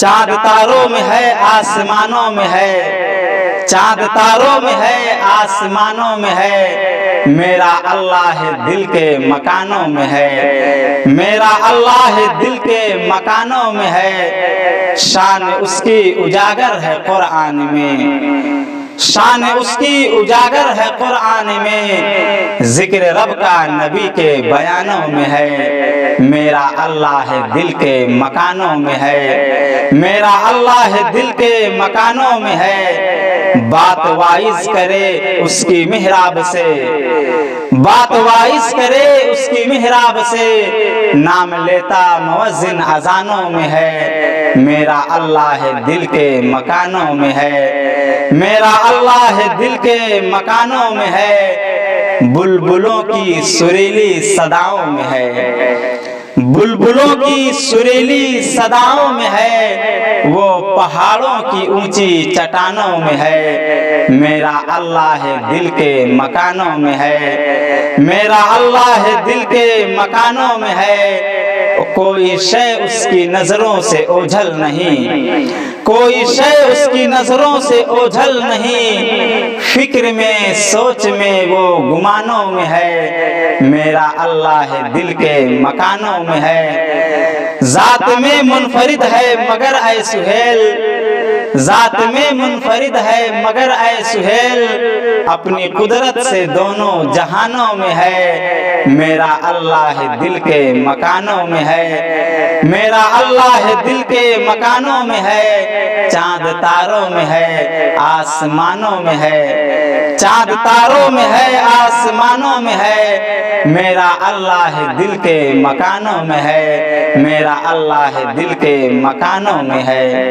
चांद तारों में है आसमानों में है, चांद तारों में है आसमानों में है, मेरा अल्लाह है दिल के मकानों में है, मेरा अल्लाह है दिल के मकानों में है। शान उसकी उजागर है कुरान में, शान उसकी उजागर है कुरान में, जिक्र रब का नबी के बयानों में है, मेरा अल्लाह है दिल के मकानों में है, मेरा अल्लाह है दिल के मकानों में है। बात वाइज करे उसकी मिहराब से, बात वाइज करे उसकी मिहराब से, नाम लेता मुअज्जिन अजानों में है, मेरा अल्लाह है दिल के मकानों में है, मेरा अल्लाह है दिल के मकानों में है। बुलबुलों की सुरीली सदाओं में है, बुलबुलों की सुरीली सदाओं में है, वो पहाड़ों की ऊंची चट्टानों में है, मेरा अल्लाह है दिल के मकानों में है, मेरा अल्लाह है दिल के मकानों में है। कोई शय उसकी नजरों से ओझल नहीं, कोई शय उसकी नजरों से ओझल नहीं, फिक्र में सोच में वो गुमानों में है, मेरा अल्लाह है दिल के मकानों में है। जात में मुनफरिद है मगर ऐ सुहेल, जात में मुनफरिद है मगर ऐ सुहेल, अपनी कुदरत से दोनों जहानों में है, मेरा अल्लाह है दिल के मकानों में है, मेरा अल्लाह है दिल के मकानों में है। चांद तारों में है आसमानों में है, चांद तारों में है आसमानों में है, मेरा अल्लाह है दिल के मकानों में है, मेरा अल्लाह है दिल के मकानों में है।